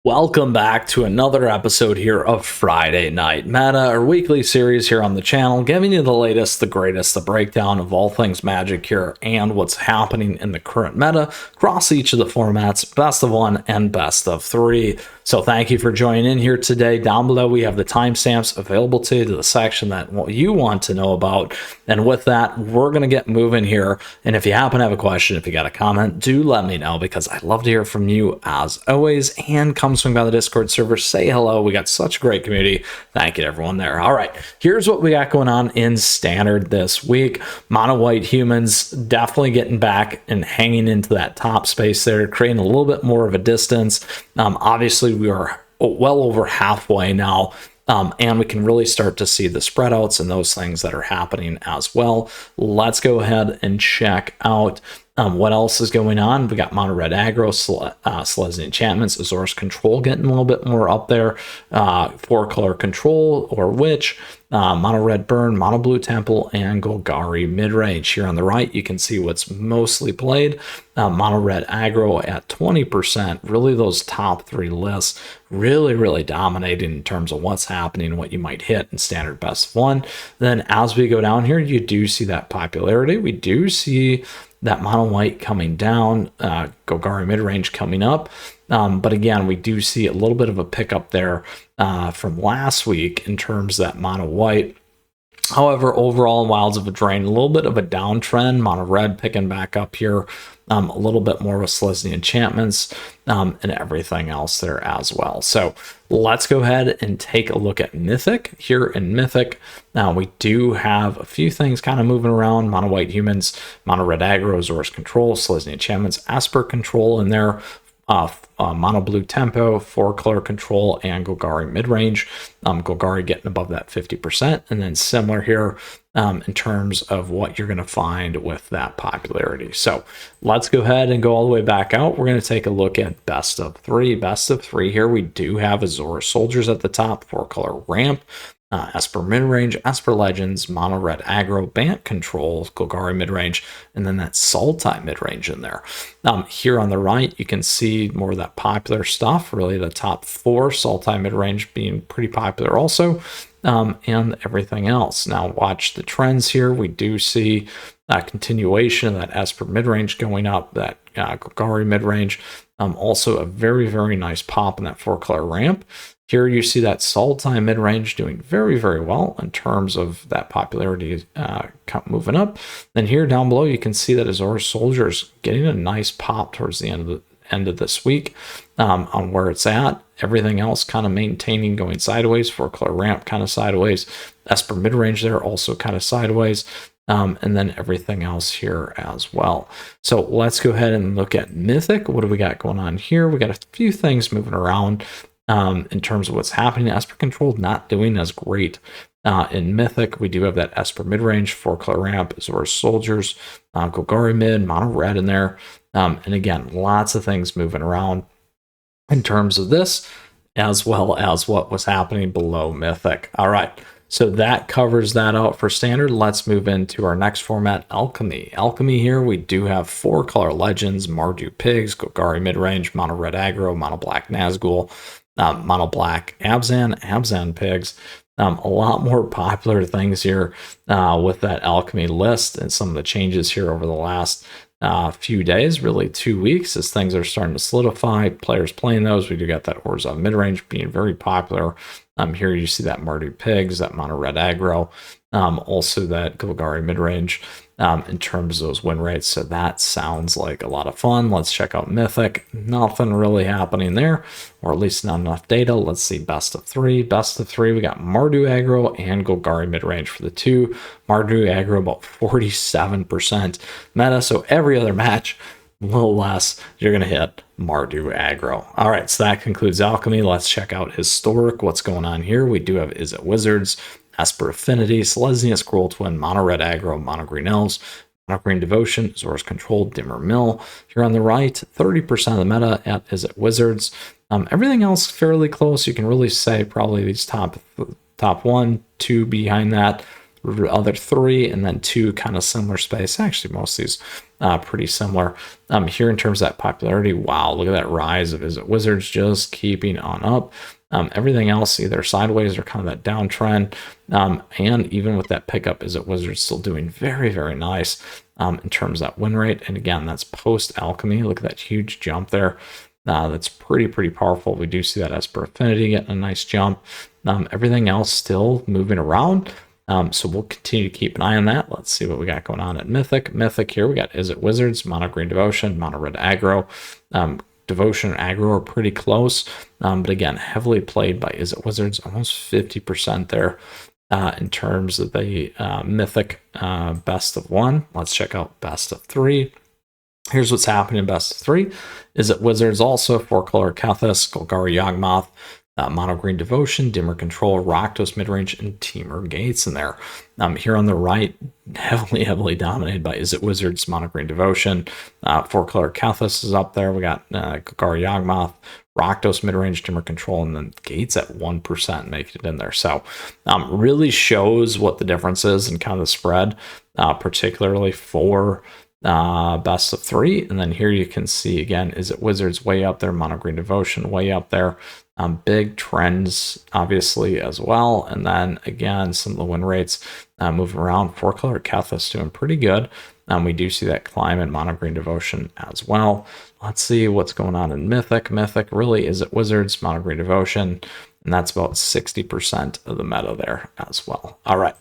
Welcome back to another episode here of Friday Night Meta, our weekly series here on the channel, giving you the latest, the greatest, the breakdown of all things Magic here and what's happening in the current meta across each of the formats, best of one and best of three. So thank you for joining in here today. Down below, we have the timestamps available to you to the section that you want to know about. And with that, we're going to get moving here. And if you happen to have a question, if you got a comment, do let me know because I'd love to hear from you as always. And come swing by the Discord server, say hello. We got such a great community. Thank you to everyone there. All right, here's what we got going on in Standard this week. Mono white humans definitely getting back and hanging into that top space there, creating a little bit more of a distance. Obviously, we are well over halfway now. And we can really start to see the spread outs and those things that are happening as well. Let's go ahead and check out what else is going on. We got mono red aggro, Selesnya enchantments, Azor's control getting a little bit more up there, 4-color control or witch, mono red burn, mono blue temple, and Golgari mid-range. Here on the right, you can see what's mostly played. Mono red aggro at 20%. Really, those top three lists really dominating in terms of what's happening, what you might hit in standard best of one. Then as we go down here, you do see that popularity. We do see that mono white coming down, Golgari mid-range coming up. But again, we do see a little bit of a pickup there from last week in terms of that mono white. However, overall in Wilds of Eldraine, a little bit of a downtrend. Mono red picking back up here, a little bit more with Selesnya enchantments and everything else there as well. So let's go ahead and take a look at Mythic. Here in Mythic, now we do have a few things kind of moving around. Mono white humans, mono red aggro, Azor's control, Selesnya enchantments, Esper control in there. Mono blue tempo, 4-color control, and Golgari mid-range. Golgari getting above that 50%, and then similar here in terms of what you're going to find with that popularity. So let's go ahead and go all the way back out. We're going to take a look at best of three. Best of three here, we do have Azor Soldiers at the top, 4-color ramp. Esper mid-range, Esper Legends, mono red aggro, Bant control, Golgari mid-range, and then that Sultai mid-range in there. Here on the right, you can see more of that popular stuff, really the top four, Sultai mid-range being pretty popular also, and everything else. Now watch the trends here. We do see a continuation of that Esper mid-range going up, that Golgari mid-range, also a very nice pop in that 4-color ramp. Here you see that Sultai mid-range doing very well in terms of that popularity moving up. Then here down below, you can see that Azor Soldiers getting a nice pop towards the end of this week on where it's at. Everything else kind of maintaining, going sideways. 4-color ramp kind of sideways. Esper mid-range there also kind of sideways. And then everything else here as well. So let's go ahead and look at Mythic. What do we got going on here? We got a few things moving around. In terms of what's happening, Esper control not doing as great in Mythic. We do have that Esper mid-range, 4-color ramp, Azor Soldiers, Golgari mid, mono red in there. And again, lots of things moving around in terms of this, as well as what was happening below Mythic. All right, so that covers that out for Standard. Let's move into our next format, Alchemy. Alchemy here, we do have 4-color Legends, Mardu Pigs, Golgari mid-range, mono red aggro, mono black Nazgul, mono black Abzan Pigs. A lot more popular things here with that Alchemy list and some of the changes here over the last few days, really 2 weeks, as things are starting to solidify. Players playing those. We do got that Orzhov mid-range being very popular. Here you see that Mardu Pigs, that mono red aggro, also that Golgari mid-range in terms of those win rates. So that sounds like a lot of fun. Let's check out Mythic. Nothing really happening there, or at least not enough data. Let's see best of three. Best of three, we got Mardu aggro and Golgari mid-range for the two. Mardu aggro about 47% meta, so every other match, a little less, you're going to hit Mardu aggro. All right, so that concludes Alchemy. Let's check out Historic. What's going on here? We do have Is It Wizards, Esper Affinity, Selesnya Scroll Twin, mono red aggro, mono green elves, mono green devotion, Azor's control, dimmer mill. Here on the right, 30% of the meta at Is It Wizards. Everything else fairly close. You can really say probably these top 1, 2 behind that. other 3, and then 2 kind of similar space. Actually, most of these pretty similar. Here in terms of that popularity, wow, look at that rise of Is It Wizards just keeping on up. Everything else either sideways or kind of that downtrend. And even with that pickup, Is It Wizards still doing very, very nice in terms of that win rate. And again, that's post Alchemy. Look at that huge jump there. That's pretty powerful. We do see that Esper Affinity getting a nice jump. Everything else still moving around. So we'll continue to keep an eye on that. Let's see what we got going on at Mythic. Mythic here, we got Is It Wizards, Mono Green Devotion, Mono Red Aggro. Devotion and Aggro are pretty close, but again, heavily played by Is It Wizards, almost 50% there in terms of the Mythic best of 1. Let's check out best of 3. Here's what's happening in best of 3. Is It Wizards also 4-color Kethis, Golgari Yawgmoth, Mono Green Devotion, Dimmer Control, Rakdos Midrange, and Temur Gates in there. Here on the right, heavily dominated by Is It Wizards, Mono Green Devotion. 4-color Kethis is up there. We got Golgari Yawgmoth, Rakdos Midrange, Dimmer Control, and then Gates at 1% making it in there. So really shows what the difference is and kind of the spread, particularly for best of 3. And then here you can see again, Is It Wizards way up there, Mono Green Devotion way up there. Big trends obviously as well. And then again, some of the win rates moving around. 4-color Kethis doing pretty good. We do see that climb in Mono Green Devotion as well. Let's see what's going on in Mythic. Mythic really Is It Wizards, Mono Green Devotion, and that's about 60% of the meta there as well. All right.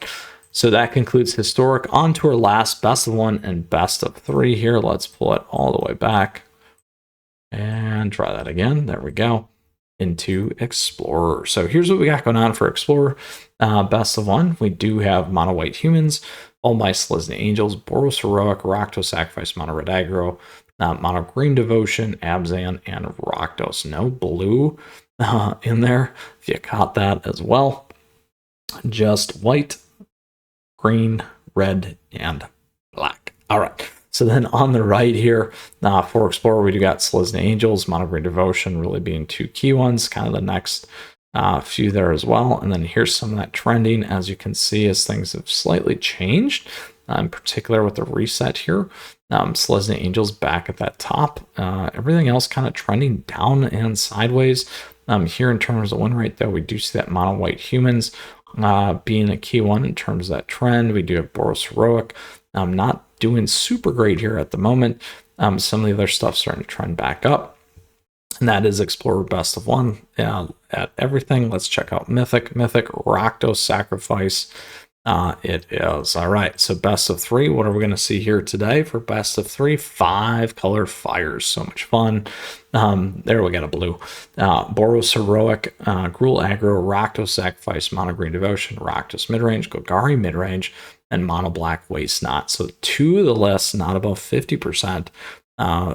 So that concludes Historic. On to our last best of 1 and best of 3 here. Let's pull it all the way back and try that again. There we go. Into Explorer. So here's what we got going on for Explorer. Best of 1, we do have Mono White Humans, All Mice, Listening Angels, Boros Heroic, Rakdos Sacrifice, Mono Red Aggro, Mono Green Devotion, Abzan, and Rakdos. No blue in there, if you caught that as well. Just white, green, red, and black. All right. So then on the right here, for Explorer, we do got Slizna Angels, Mono Green Devotion really being 2 key ones, kind of the next few there as well. And then here's some of that trending, as you can see, as things have slightly changed, in particular with the reset here. Slizna Angels back at that top. Everything else kind of trending down and sideways. Here in terms of win rate, though, we do see that Mono White Humans being a key one in terms of that trend. We do have Boros Heroic. Not doing super great here at the moment. Some of the other stuff starting to trend back up. And that is Explorer best of 1 at everything. Let's check out Mythic. Mythic, Rakdos Sacrifice. It is. All right, so best of 3. What are we going to see here today for best of 3? 5-color fires. So much fun. There we got a blue. Boros Heroic, Gruul Aggro, Rakdos Sacrifice, Mono Green Devotion, Rakdos Midrange, Golgari Midrange, and Mono Black Waste Not. So 2 of the lists, not above 50%.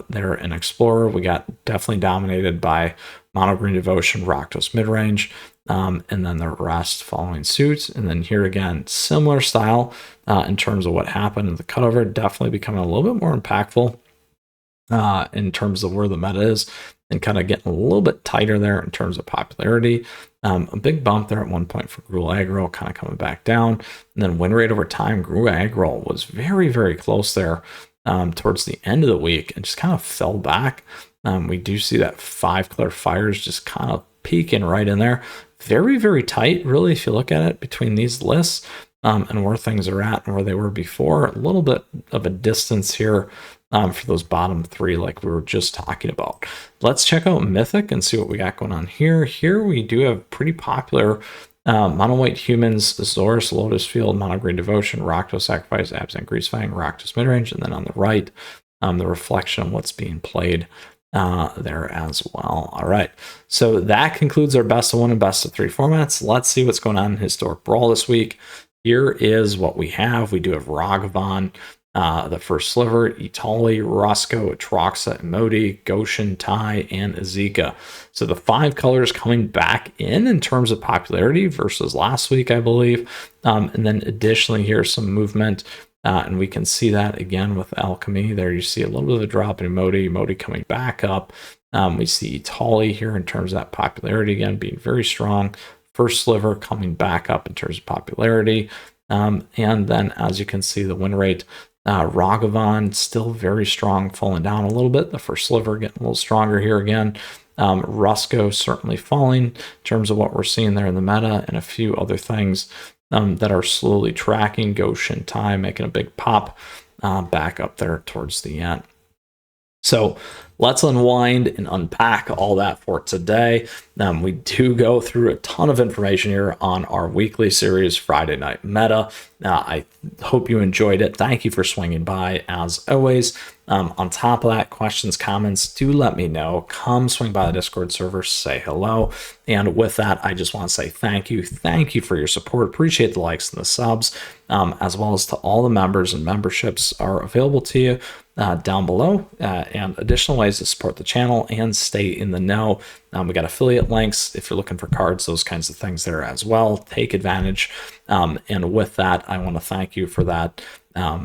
There in Explorer, we got definitely dominated by Mono Green Devotion, Rakdos Midrange, and then the rest following suit. And then here again, similar style in terms of what happened in the cutover, definitely becoming a little bit more impactful in terms of where the meta is, and kind of getting a little bit tighter there in terms of popularity. A big bump there at one point for Gruul Aggro, kind of coming back down. And then win rate over time, Gruul Aggro was very close there towards the end of the week and just kind of fell back. We do see that 5-color fires just kind of peeking right in there. Very tight, really, if you look at it between these lists and where things are at and where they were before. A little bit of a distance here for those bottom 3 like we were just talking about. Let's check out Mythic and see what we got going on here. Here we do have pretty popular Mono White Humans, Azorius, Lotus Field, Mono Green Devotion, Rakdos Sacrifice, Abzan Greasefang, Rakdos Midrange, and then on the right, the reflection of what's being played there as well. All right, so that concludes our best of 1 and best of 3 formats. Let's see what's going on in Historic Brawl this week. Here is what we have. We do have Ragavan, the first sliver, Itali, Roscoe, Atroxa, Emoti, Goshen, Tai, and Azika. So the 5 colors coming back in terms of popularity versus last week, I believe. And then additionally, here's some movement. And we can see that again with Alchemy. There you see a little bit of a drop in Emoti coming back up. We see Itali here in terms of that popularity again being very strong. First sliver coming back up in terms of popularity. And then as you can see, the win rate, Ragavan still very strong, falling down a little bit. The first sliver getting a little stronger here again. Rusko certainly falling in terms of what we're seeing there in the meta, and a few other things that are slowly tracking. Goshen Tai making a big pop back up there towards the end. So let's unwind and unpack all that for today. We do go through a ton of information here on our weekly series, Friday Night Meta. I hope you enjoyed it. Thank you for swinging by, as always. On top of that, questions, comments, do let me know. Come swing by the Discord server, say hello. And with that, I just want to say thank you. Thank you for your support. Appreciate the likes and the subs, as well as to all the members and memberships are available to you down below, and additional ways to support the channel and stay in the know. We got affiliate links if you're looking for cards, those kinds of things there as well. Take advantage. And with that, I want to thank you for that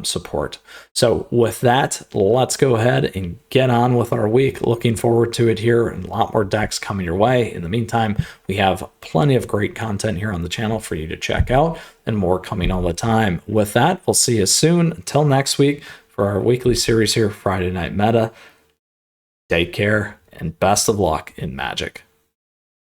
support. So with that, let's go ahead and get on with our week. Looking forward to it here, and a lot more decks coming your way. In the meantime, we have plenty of great content here on the channel for you to check out, and more coming all the time. With that, we'll see you soon. Until next week, for our weekly series here, Friday Night Meta. Take care and best of luck in Magic.